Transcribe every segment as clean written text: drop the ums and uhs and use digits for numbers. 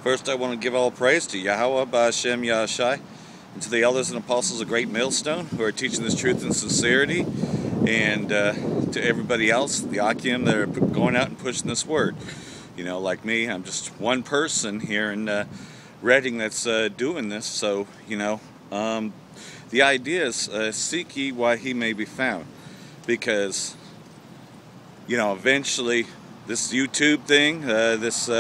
First, I want to give all praise to Yahweh, Ba'ashem, Yahshai, and to the elders and apostles of Great Millstone who are teaching this truth in sincerity, and to everybody else, the Akim, that are going out and pushing this word. You know, like me, I'm just one person here in Redding that's doing this, so, you know, the idea is seek ye while he may be found, because, you know, eventually this YouTube thing, this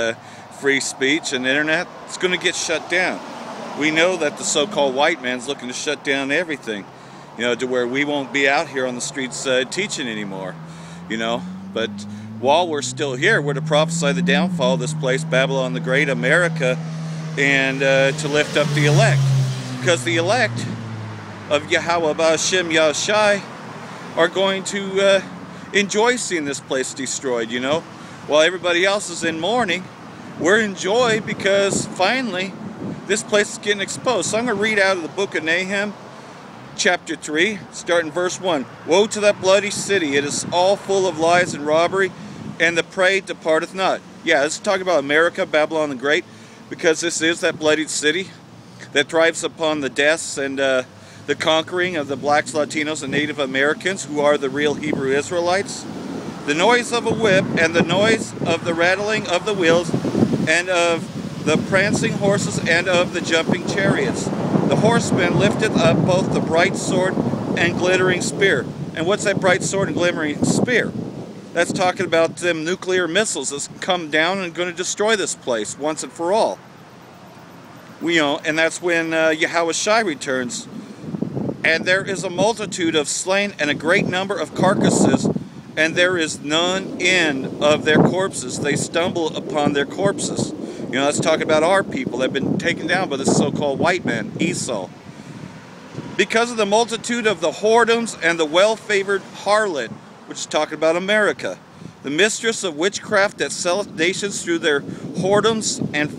free speech and internet, it's going to get shut down. We know that the so-called white man's looking to shut down everything, you know, to where we won't be out here on the streets teaching anymore, you know. But while we're still here, we're to prophesy the downfall of this place, Babylon the Great, America, and to lift up the elect. Because the elect of Yahweh, Ba'ashem, Yahshai are going to enjoy seeing this place destroyed, you know. While everybody else is in mourning, we're in joy because finally this place is getting exposed. So I'm going to read out of the book of Nahum, chapter 3, starting verse 1. Woe to that bloody city! It is all full of lies and robbery, and the prey departeth not. Yeah, this is talking about America, Babylon the Great, because this is that bloodied city that thrives upon the deaths and the conquering of the blacks, Latinos, and Native Americans, who are the real Hebrew Israelites. The noise of a whip and the noise of the rattling of the wheels and of the prancing horses and of the jumping chariots. The horseman lifteth up both the bright sword and glittering spear. And what's that bright sword and glittering spear? That's talking about them nuclear missiles that's come down and going to destroy this place once and for all. We know, and that's when Yahweh Shai returns. And there is a multitude of slain and a great number of carcasses, and there is none end of their corpses. They stumble upon their corpses. You know, that's talking about our people that have been taken down by this so-called white man, Esau. Because of the multitude of the whoredoms and the well-favored harlot, which is talking about America, the mistress of witchcraft that selleth nations through their whoredoms and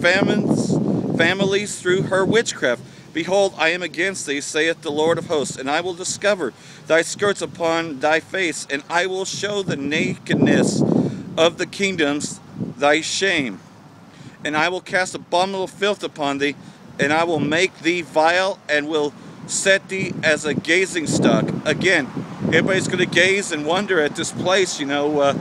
families through her witchcraft. Behold, I am against thee, saith the Lord of hosts, and I will discover thy skirts upon thy face, and I will show the nakedness of the kingdoms thy shame. And I will cast abominable filth upon thee, and I will make thee vile, and will set thee as a gazing stock. Again, everybody's going to gaze and wonder at this place, you know,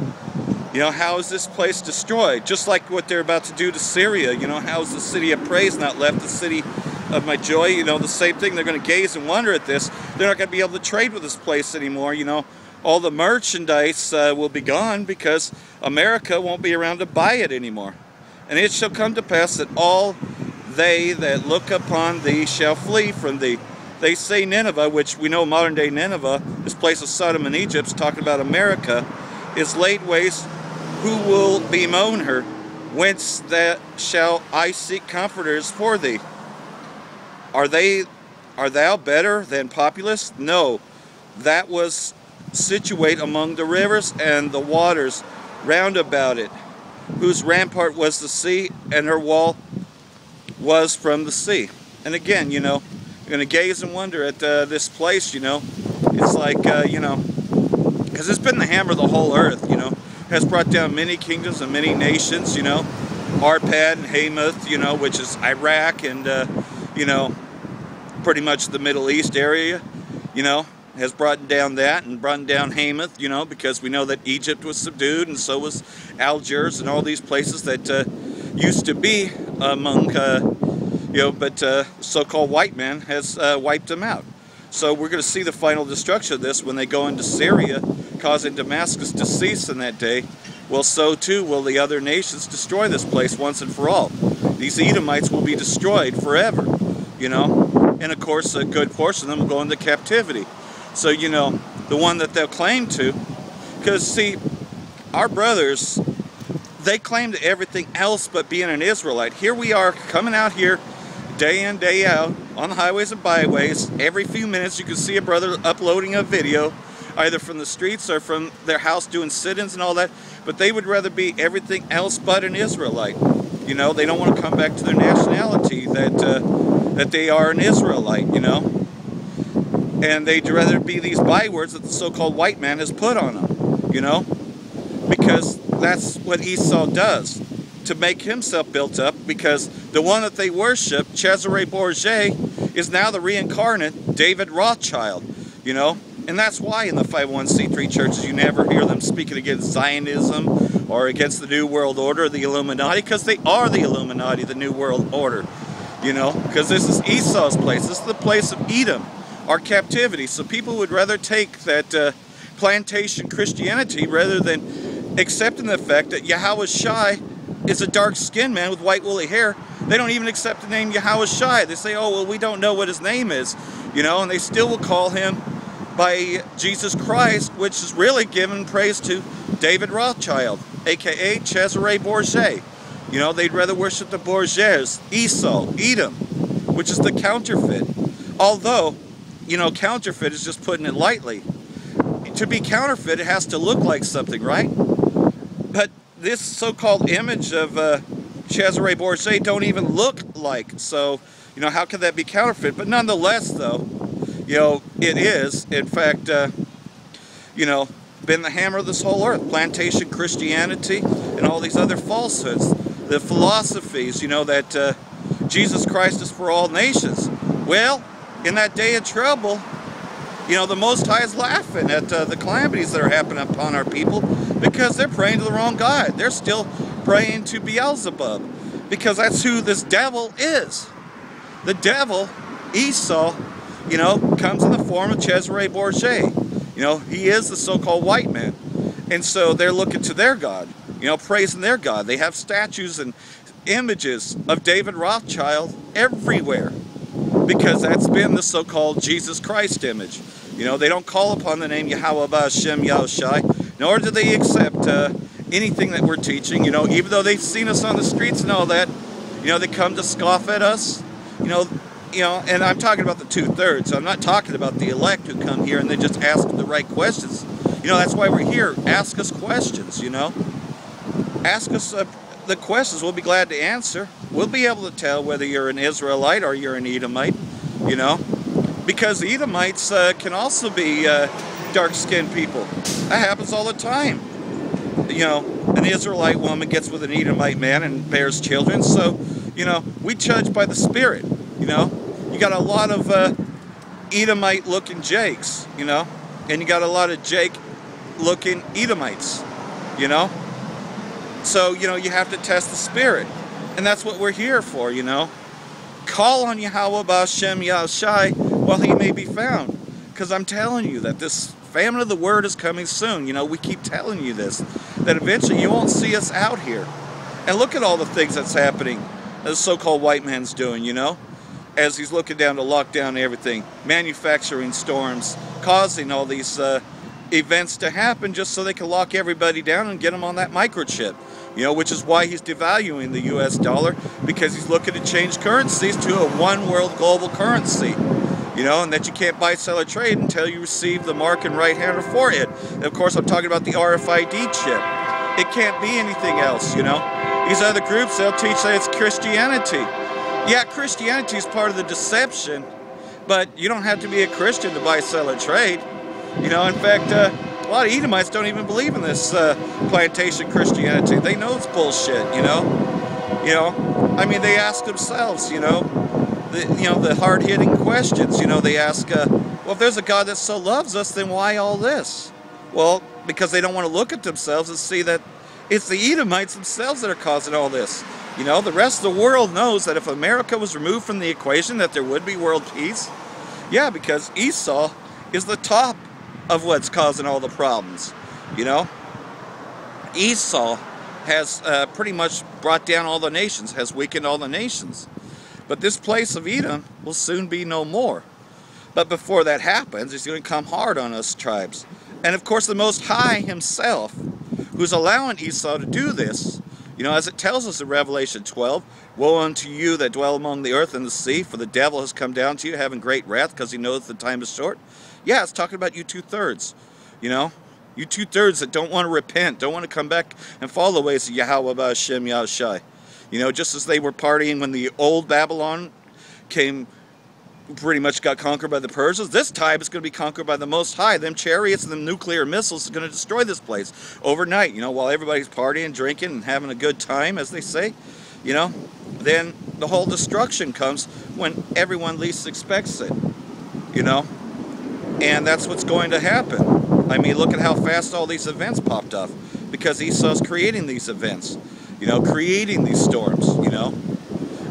how is this place destroyed? Just like what they're about to do to Syria, you know, how is the city of praise not left, the city of my joy? You know, the same thing. They're going to gaze and wonder at this. They're not going to be able to trade with this place anymore, you know. All the merchandise will be gone because America won't be around to buy it anymore. And it shall come to pass that all they that look upon thee shall flee from thee. They say Nineveh, which we know modern day Nineveh, this place of Sodom and Egypt, talking about America, is laid waste. Who will bemoan her? Whence that shall I seek comforters for thee? Are thou better than Populus? No, that was situate among the rivers and the waters round about it, whose rampart was the sea, and her wall was from the sea. And again, you know, you're going to gaze and wonder at this place, you know. It's like, you know, because it's been the hammer of the whole earth, you know. Has brought down many kingdoms and many nations, you know. Arpad and Hamath, you know, which is Iraq and, you know, pretty much the Middle East area, you know, has brought down that and brought down Hamath, you know, because we know that Egypt was subdued, and so was Algiers and all these places that used to be among, you know, but so-called white man has wiped them out. So we're going to see the final destruction of this when they go into Syria, causing Damascus to cease in that day. Well, so too will the other nations destroy this place once and for all. These Edomites will be destroyed forever, you know. And of course, a good portion of them will go into captivity. So, you know, the one that they'll claim to, because see, our brothers, they claim to everything else but being an Israelite. Here we are coming out here day in, day out on the highways and byways. Every few minutes you can see a brother uploading a video, either from the streets or from their house doing sit-ins and all that. But they would rather be everything else but an Israelite. You know, they don't want to come back to their nationality that they are an Israelite, you know. And they'd rather be these bywords that the so-called white man has put on them, you know. Because that's what Esau does. to make himself built up, because the one that they worship, Cesare Borgia, is now the reincarnate David Rothschild, you know. And that's why in the 501c3 churches you never hear them speaking against Zionism or against the New World Order, the Illuminati, because they are the Illuminati, the New World Order, you know, because this is Esau's place. This is the place of Edom, our captivity. So people would rather take that plantation Christianity rather than accepting the fact that Yahweh Shai is a dark-skinned man with white woolly hair. They don't even accept the name Yahweh Shai. They say, oh, well, we don't know what his name is, you know, and they still will call him by Jesus Christ, which is really giving praise to David Rothschild, aka Cesare Borgia. You know, they'd rather worship the Borgias, Esau, Edom, which is the counterfeit. Although, you know, counterfeit is just putting it lightly. To be counterfeit, it has to look like something, right? But this so-called image of Cesare Borgia don't even look like. So, you know, how can that be counterfeit? But nonetheless, though, you know, it is, in fact, you know, been the hammer of this whole earth. Plantation Christianity and all these other falsehoods. The philosophies, you know, that Jesus Christ is for all nations. Well, in that day of trouble, you know, the Most High is laughing at the calamities that are happening upon our people because they're praying to the wrong God. They're still praying to Beelzebub because that's who this devil is. The devil, Esau, you know, comes in the form of Cesare Borgia. You know, he is the so-called white man. And so they're looking to their God, you know, praising their God. They have statues and images of David Rothschild everywhere because that's been the so-called Jesus Christ image. You know, they don't call upon the name Yahweh Ba'Shem Yahushai, nor do they accept anything that we're teaching. You know, even though they've seen us on the streets and all that, you know, they come to scoff at us, you know, and I'm talking about the 2/3. I'm not talking about the elect who come here and they just ask the right questions. You know, that's why we're here. Ask us questions, you know. Ask us the questions. We'll be glad to answer. We'll be able to tell whether you're an Israelite or you're an Edomite, you know. Because Edomites can also be dark-skinned people. That happens all the time. You know, an Israelite woman gets with an Edomite man and bears children. So, you know, we judge by the spirit, you know. You got a lot of Edomite-looking Jakes, you know, and you got a lot of Jake-looking Edomites, you know. So, you know, you have to test the spirit, and that's what we're here for, you know. Call on Yahweh Ba'Shem Yahushai while he may be found, because I'm telling you that this famine of the word is coming soon. You know, we keep telling you this, that eventually you won't see us out here. And look at all the things that's happening, that the so-called white man's doing, you know. As he's looking down to lock down everything, manufacturing storms, causing all these events to happen just so they can lock everybody down and get them on that microchip. You know, which is why he's devaluing the US dollar, because he's looking to change currencies to a one world global currency. You know, and that you can't buy, sell, or trade until you receive the mark in right hand or forehead. And of course, I'm talking about the RFID chip. It can't be anything else, you know. These other groups, they'll teach that it's Christianity. Yeah, Christianity is part of the deception, but you don't have to be a Christian to buy, sell, or trade. You know, in fact, a lot of Edomites don't even believe in this plantation Christianity. They know it's bullshit, you know. You know, I mean, they ask themselves, you know, the hard-hitting questions. You know, they ask, well, if there's a God that so loves us, then why all this? Well, because they don't want to look at themselves and see that it's the Edomites themselves that are causing all this. You know, the rest of the world knows that if America was removed from the equation, that there would be world peace. Yeah, because Esau is the top of what's causing all the problems. You know, Esau has pretty much brought down all the nations, has weakened all the nations. But this place of Edom will soon be no more. But before that happens, he's going to come hard on us tribes. And of course, the Most High himself, who's allowing Esau to do this, you know, as it tells us in Revelation 12, woe unto you that dwell among the earth and the sea, for the devil has come down to you, having great wrath, because he knows the time is short. Yeah, it's talking about you 2/3, you know, you 2/3 that don't want to repent, don't want to come back and follow the ways of Yahweh Ba'Shem Yahushai. You know, just as they were partying when the old Babylon came pretty much got conquered by the Persians. This time it's going to be conquered by the Most High. Them chariots and them nuclear missiles are going to destroy this place overnight, you know, while everybody's partying, drinking, and having a good time, as they say, you know. Then the whole destruction comes when everyone least expects it, you know. And that's what's going to happen. I mean, look at how fast all these events popped off, because Esau's creating these events, you know, creating these storms, you know.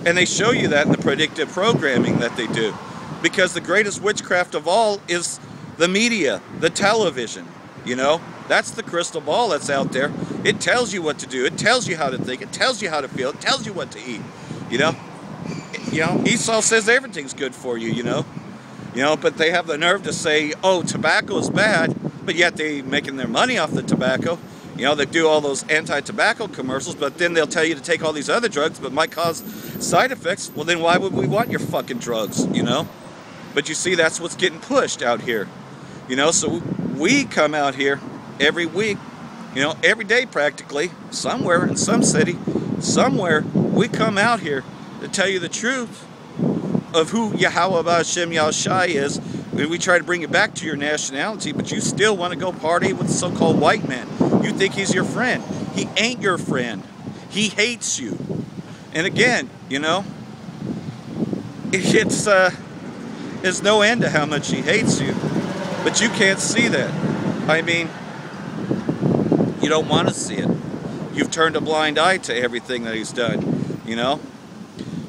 And they show you that in the predictive programming that they do. Because the greatest witchcraft of all is the media, the television, you know. That's the crystal ball that's out there. It tells you what to do. It tells you how to think. It tells you how to feel. It tells you what to eat, you know. You know, Esau says everything's good for you, you know. You know, but they have the nerve to say, oh, tobacco is bad, but yet they're making their money off the tobacco. You know, they do all those anti-tobacco commercials, but then they'll tell you to take all these other drugs, but might cause side effects. Well, then why would we want your fucking drugs, you know? But you see, that's what's getting pushed out here. You know, so we come out here every week, you know, every day practically, somewhere in some city, somewhere, we come out here to tell you the truth of who Yahweh B'Hashem Yahushai is. We try to bring you back to your nationality, but you still want to go party with the so-called white man. You think he's your friend. He ain't your friend. He hates you. And again, you know, there's no end to how much he hates you. But you can't see that. I mean, you don't want to see it. You've turned a blind eye to everything that he's done, you know?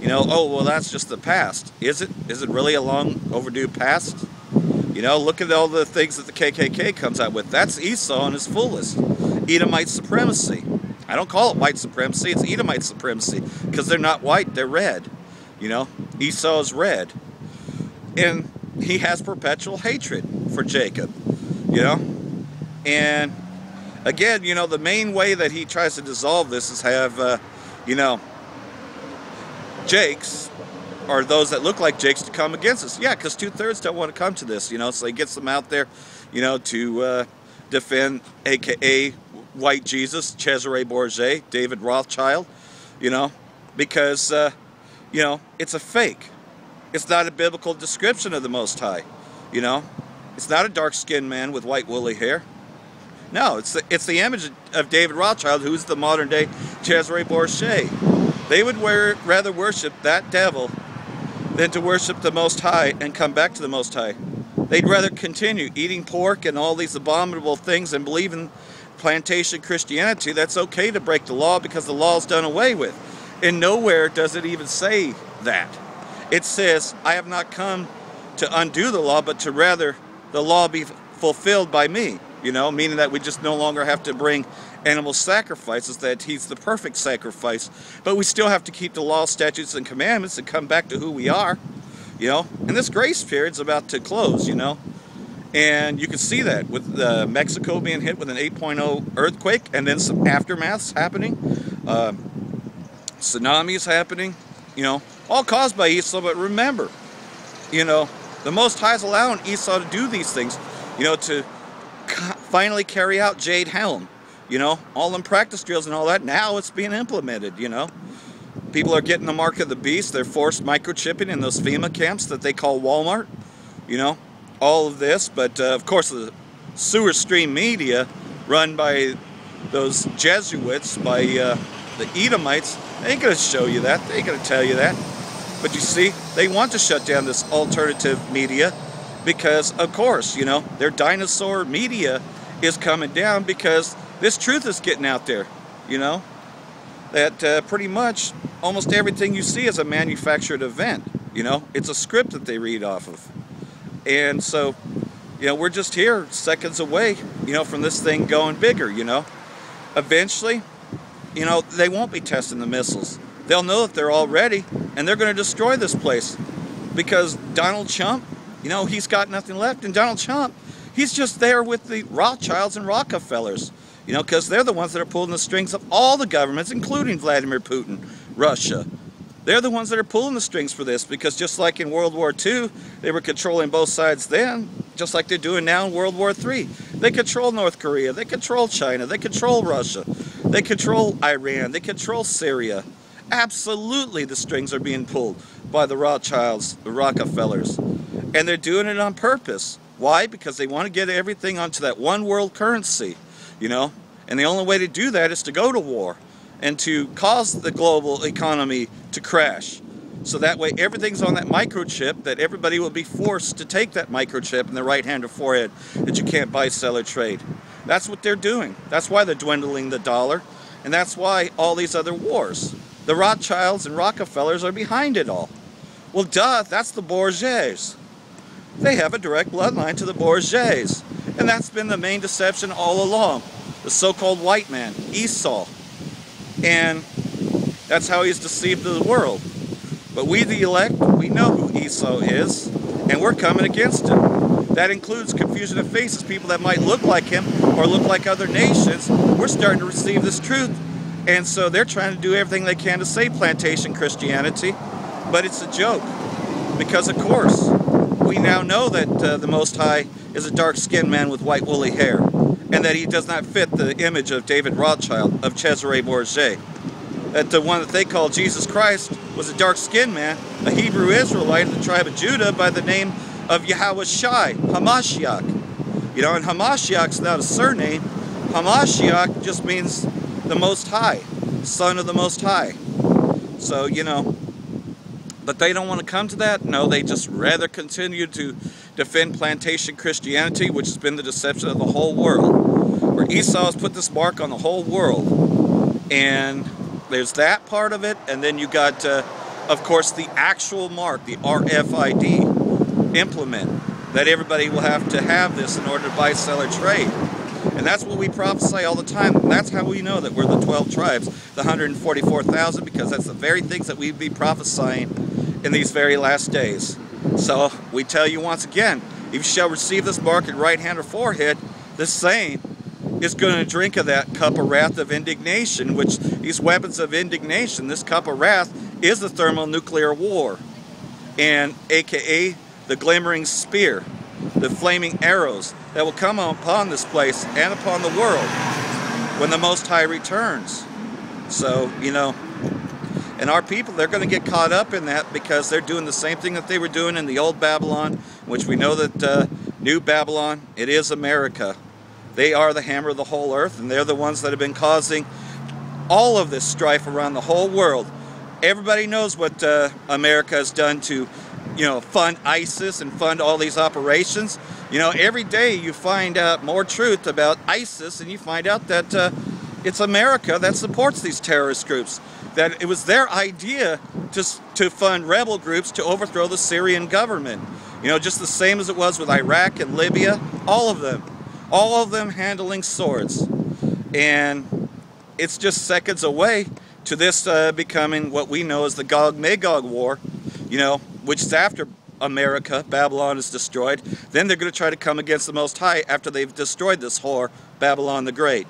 You know, oh, well, that's just the past. Is it? Is it really a long overdue past? You know, look at all the things that the KKK comes out with. That's Esau in his fullest. Edomite supremacy. I don't call it white supremacy, it's Edomite supremacy. Because they're not white, they're red. You know, Esau is red. And he has perpetual hatred for Jacob. You know? And again, you know, the main way that he tries to dissolve this is have, you know, Jakes, or those that look like Jakes, to come against us. Yeah, because 2/3 don't want to come to this, you know, so he gets them out there, you know, to defend, a.k.a. White Jesus, Cesare Borgia, David Rothschild, you know, because, you know, it's a fake. It's not a biblical description of the Most High, you know. It's not a dark-skinned man with white woolly hair. No, it's the image of David Rothschild, who's the modern-day Cesare Borgia. They would rather worship that devil than to worship the Most High and come back to the Most High. They'd rather continue eating pork and all these abominable things and believe in plantation Christianity. That's okay to break the law because the law is done away with. And nowhere does it even say that. It says, I have not come to undo the law, but to rather the law be fulfilled by me. You know, meaning that we just no longer have to bring animal sacrifices, that he's the perfect sacrifice. But we still have to keep the law, statutes, and commandments and come back to who we are, you know. And this grace period's about to close, you know. And you can see that with Mexico being hit with an 8.0 earthquake and then some aftermaths happening. Tsunamis happening, you know, all caused by Esau. But remember, you know, the Most High is allowing Esau to do these things, you know, to finally carry out Jade Helm, you know, all them practice drills and all that. Now it's being implemented, you know. People are getting the mark of the beast. They're forced microchipping in those FEMA camps that they call Walmart, you know, all of this. But of course the sewer stream media run by those Jesuits, by the Edomites, they ain't going to show you that. They ain't going to tell you that. But you see, they want to shut down this alternative media because, of course, you know, their dinosaur media is coming down because this truth is getting out there, you know, that pretty much almost everything you see is a manufactured event, you know. It's a script that they read off of. And so, you know, we're just here seconds away, you know, from this thing going bigger, you know. Eventually, you know, they won't be testing the missiles. They'll know that they're all ready, and they're going to destroy this place because Donald Trump, you know, he's got nothing left. And Donald Trump, he's just there with the Rothschilds and Rockefellers, you know, because they're the ones that are pulling the strings of all the governments, including Vladimir Putin, Russia. They're the ones that are pulling the strings for this because just like in World War II, they were controlling both sides then, just like they're doing now in World War III. They control North Korea, they control China, they control Russia, they control Iran, they control Syria. Absolutely, the strings are being pulled by the Rothschilds, the Rockefellers, and they're doing it on purpose. Why? Because they want to get everything onto that one world currency, you know, and the only way to do that is to go to war and to cause the global economy to crash. So that way everything's on that microchip, that everybody will be forced to take that microchip in the right hand or forehead, that you can't buy, sell, or trade. That's what they're doing. That's why they're dwindling the dollar, and that's why all these other wars. The Rothschilds and Rockefellers are behind it all. Well, duh, that's the Borgias. They have a direct bloodline to the Borgias, and that's been the main deception all along. The so-called white man, Esau. And that's how he's deceived the world. But we, the elect, we know who Esau is, and we're coming against him. That includes confusion of faces, people that might look like him or look like other nations. We're starting to receive this truth, and so they're trying to do everything they can to save plantation Christianity, but it's a joke. Because, of course, we now know that the Most High is a dark-skinned man with white woolly hair, and that he does not fit the image of David Rothschild, of Cesare Borgia. That the one that they call Jesus Christ was a dark-skinned man, a Hebrew Israelite of the tribe of Judah by the name of Yahawashi, Hamashiach. You know, and Hamashiach's not a surname. Hamashiach just means the Most High, Son of the Most High. So, you know, but they don't want to come to that. No, they just rather continue to defend plantation Christianity, which has been the deception of the whole world, where Esau has put this mark on the whole world. And there's that part of it, and then you got, of course, the actual mark, the RFID implement, that everybody will have to have this in order to buy, sell, or trade. And that's what we prophesy all the time. That's how we know that we're the 12 tribes, the 144,000, because that's the very things that we'd be prophesying in these very last days. So we tell you once again, if you shall receive this mark in right hand or forehead, the same is going to drink of that cup of wrath of indignation, which these weapons of indignation, this cup of wrath, is the thermonuclear war, and aka the glimmering spear, the flaming arrows that will come upon this place and upon the world when the Most High returns. So, you know, and our people, they're going to get caught up in that because they're doing the same thing that they were doing in the old Babylon, which we know that New Babylon, it is America. They are the hammer of the whole earth, and they're the ones that have been causing all of this strife around the whole world. Everybody knows what America has done to, you know, fund ISIS and fund all these operations. You know, every day you find out more truth about ISIS, and you find out that it's America that supports these terrorist groups. That it was their idea to fund rebel groups to overthrow the Syrian government. You know, just the same as it was with Iraq and Libya, all of them. All of them handling swords. And it's just seconds away to this becoming what we know as the Gog-Magog War, you know, which is after America, Babylon is destroyed. Then they're going to try to come against the Most High after they've destroyed this whore, Babylon the Great.